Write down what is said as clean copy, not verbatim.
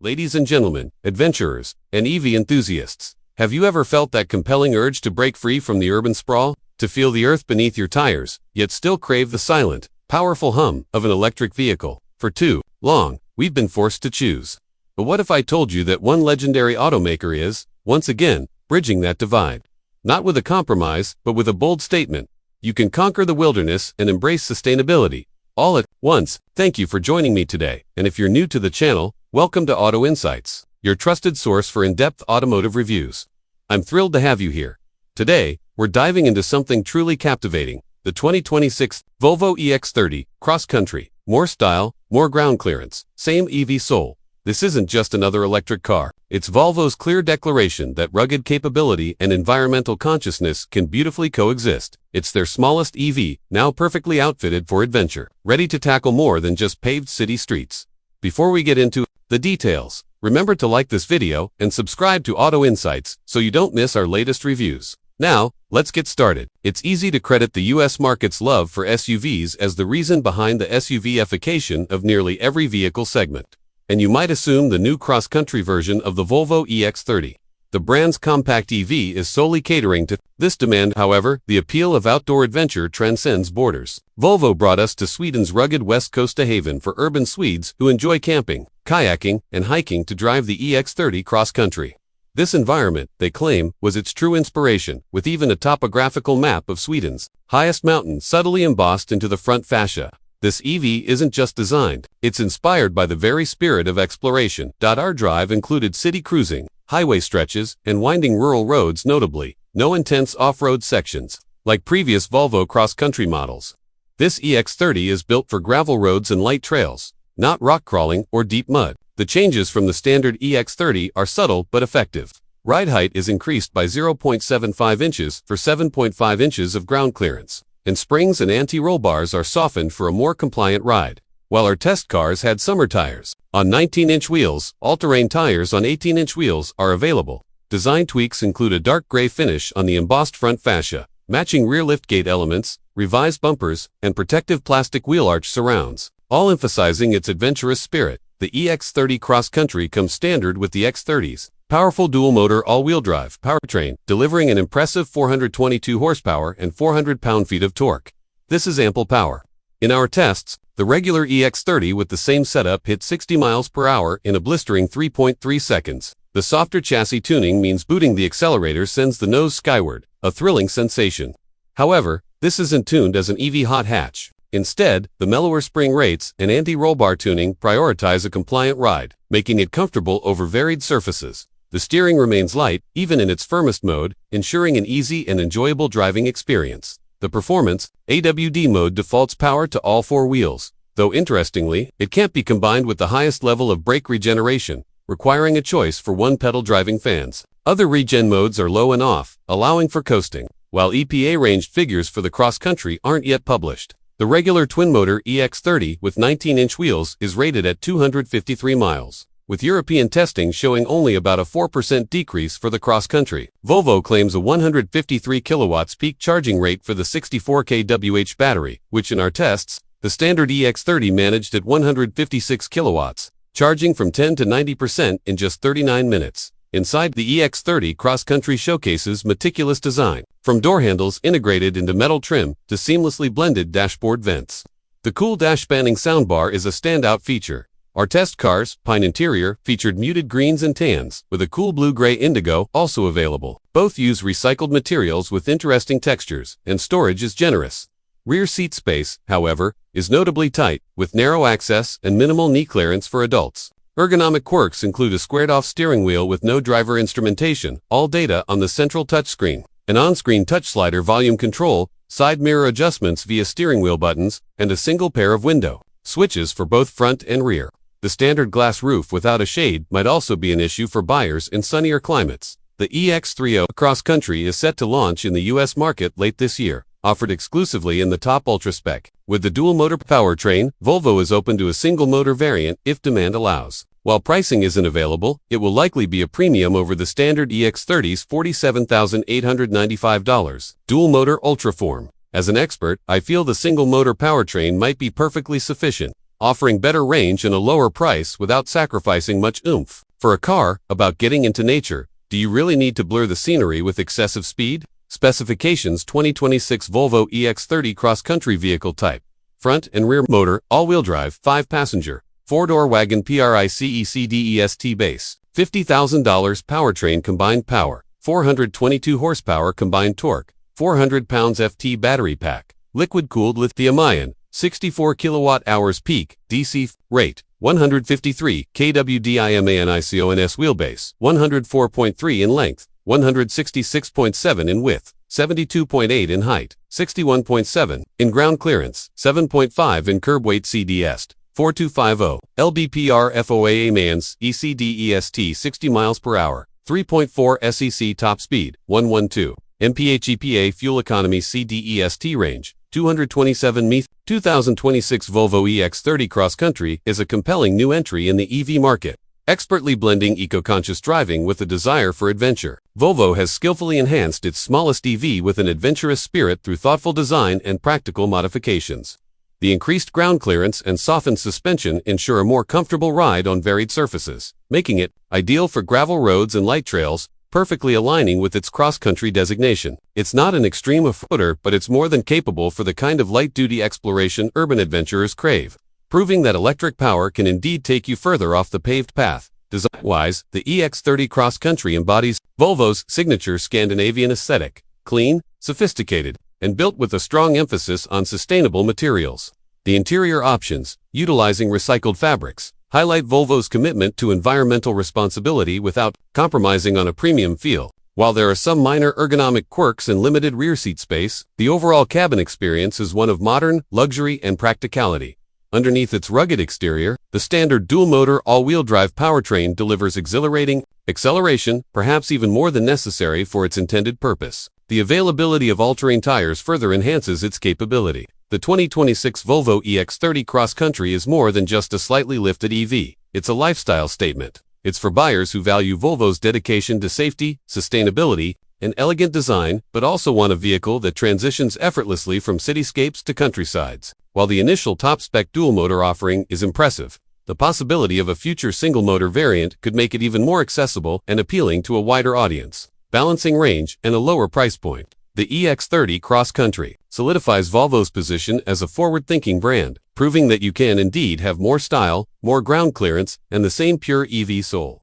Ladies and gentlemen, adventurers, and EV enthusiasts, have you ever felt that compelling urge to break free from the urban sprawl, to feel the earth beneath your tires, yet still crave the silent, powerful hum of an electric vehicle? For too long, we've been forced to choose. But what if I told you that one legendary automaker is, once again, bridging that divide? Not with a compromise, but with a bold statement. You can conquer the wilderness and embrace sustainability, all at once. Thank you for joining me today, and if you're new to the channel, welcome to Auto Insights, your trusted source for in-depth automotive reviews. I'm thrilled to have you here. Today, we're diving into something truly captivating, the 2026 Volvo EX30 Cross Country. More style, more ground clearance, same EV soul. This isn't just another electric car. It's Volvo's clear declaration that rugged capability and environmental consciousness can beautifully coexist. It's their smallest EV, now perfectly outfitted for adventure, ready to tackle more than just paved city streets. Before we get into the details, remember to like this video and subscribe to Auto Insights so you don't miss our latest reviews. Now, let's get started. It's easy to credit the US market's love for SUVs as the reason behind the SUV-ification of nearly every vehicle segment. And you might assume the new cross-country version of the Volvo EX30, the brand's compact EV, is solely catering to this demand. However, the appeal of outdoor adventure transcends borders. Volvo brought us to Sweden's rugged west coast, a haven for urban Swedes who enjoy camping, kayaking, and hiking, to drive the EX30 cross-country. This environment, they claim, was its true inspiration, with even a topographical map of Sweden's highest mountain subtly embossed into the front fascia. This EV isn't just designed, it's inspired by the very spirit of exploration. Our drive included city cruising, highway stretches, and winding rural roads, notably, no intense off-road sections, like previous Volvo cross-country models. This EX30 is built for gravel roads and light trails, not rock crawling or deep mud. The changes from the standard EX30 are subtle but effective. Ride height is increased by 0.75 inches for 7.5 inches of ground clearance, and springs and anti-roll bars are softened for a more compliant ride. While our test cars had summer tires on 19-inch wheels, all-terrain tires on 18-inch wheels are available. Design tweaks include a dark gray finish on the embossed front fascia, matching rear liftgate elements, revised bumpers, and protective plastic wheel arch surrounds, all emphasizing its adventurous spirit. The EX30 Cross Country comes standard with the X30's powerful dual-motor all-wheel drive powertrain, delivering an impressive 422 horsepower and 400 pound-feet of torque. This is ample power. In our tests, the regular EX30 with the same setup hit 60 miles per hour in a blistering 3.3 seconds. The softer chassis tuning means booting the accelerator sends the nose skyward, a thrilling sensation. However, this isn't tuned as an EV hot hatch. Instead, the mellower spring rates and anti-roll bar tuning prioritize a compliant ride, making it comfortable over varied surfaces. The steering remains light, even in its firmest mode, ensuring an easy and enjoyable driving experience. The performance AWD mode defaults power to all four wheels, though interestingly, it can't be combined with the highest level of brake regeneration, requiring a choice for one-pedal driving fans. Other regen modes are low and off, allowing for coasting, while EPA ranged figures for the cross-country aren't yet published. The regular twin-motor EX30 with 19-inch wheels is rated at 253 miles, with European testing showing only about a 4% decrease for the cross-country. Volvo claims a 153 kilowatts peak charging rate for the 64 kWh battery, which in our tests, the standard EX30 managed at 156 kilowatts, charging from 10 to 90% in just 39 minutes. Inside, the EX30 cross-country showcases meticulous design, from door handles integrated into metal trim to seamlessly blended dashboard vents. The cool dash-spanning soundbar is a standout feature. Our test cars, Pine Interior, featured muted greens and tans, with a cool blue-gray indigo also available. Both use recycled materials with interesting textures, and storage is generous. Rear seat space, however, is notably tight, with narrow access and minimal knee clearance for adults. Ergonomic quirks include a squared-off steering wheel with no driver instrumentation, all data on the central touchscreen, an on-screen touch slider volume control, side mirror adjustments via steering wheel buttons, and a single pair of window switches for both front and rear. The standard glass roof without a shade might also be an issue for buyers in sunnier climates. The EX30 Cross Country is set to launch in the US market late this year, offered exclusively in the top Ultra spec. With the dual-motor powertrain, Volvo is open to a single-motor variant if demand allows. While pricing isn't available, it will likely be a premium over the standard EX30's $47,895 dual-motor Ultra form. As an expert, I feel the single-motor powertrain might be perfectly sufficient. offering better range and a lower price without sacrificing much oomph. For a car about getting into nature, do you really need to blur the scenery with excessive speed? Specifications: 2026 Volvo EX30 cross-country vehicle type. Front and rear motor, all-wheel drive, 5-passenger, 4-door wagon PRICECDEST base. $50,000 powertrain combined power, 422 horsepower combined torque, 400 pounds FT battery pack, liquid-cooled lithium-ion, 64 kilowatt-hours peak, DC, rate, 153 kWdimaniCONS wheelbase, 104.3 in length, 166.7 in width, 72.8 in height, 61.7 in ground clearance, 7.5 in curb weight CDST, 4250, LBPR FOA mans, ECDEST 60 miles per hour, 3.4 SEC top speed, 112, MPH EPA fuel economy CDEST range, 227 mph. 2026 Volvo EX30 Cross Country is a compelling new entry in the EV market, expertly blending eco-conscious driving with a desire for adventure. Volvo has skillfully enhanced its smallest EV with an adventurous spirit through thoughtful design and practical modifications. The increased ground clearance and softened suspension ensure a more comfortable ride on varied surfaces, making it ideal for gravel roads and light trails, perfectly aligning with its cross-country designation. It's not an extreme off-roader, but it's more than capable for the kind of light-duty exploration urban adventurers crave, proving that electric power can indeed take you further off the paved path. Design-wise, the EX30 Cross Country embodies Volvo's signature Scandinavian aesthetic, clean, sophisticated, and built with a strong emphasis on sustainable materials. The interior options, utilizing recycled fabrics, highlight Volvo's commitment to environmental responsibility without compromising on a premium feel. While there are some minor ergonomic quirks and limited rear seat space, the overall cabin experience is one of modern luxury and practicality. Underneath its rugged exterior, the standard dual-motor all-wheel drive powertrain delivers exhilarating acceleration, perhaps even more than necessary for its intended purpose. The availability of all-terrain tires further enhances its capability. The 2026 Volvo EX30 Cross Country is more than just a slightly lifted EV. It's a lifestyle statement. It's for buyers who value Volvo's dedication to safety, sustainability, and elegant design, but also want a vehicle that transitions effortlessly from cityscapes to countrysides. While the initial top-spec dual-motor offering is impressive, the possibility of a future single-motor variant could make it even more accessible and appealing to a wider audience. Balancing range and a lower price point, the EX30 Cross Country solidifies Volvo's position as a forward-thinking brand, proving that you can indeed have more style, more ground clearance, and the same pure EV soul.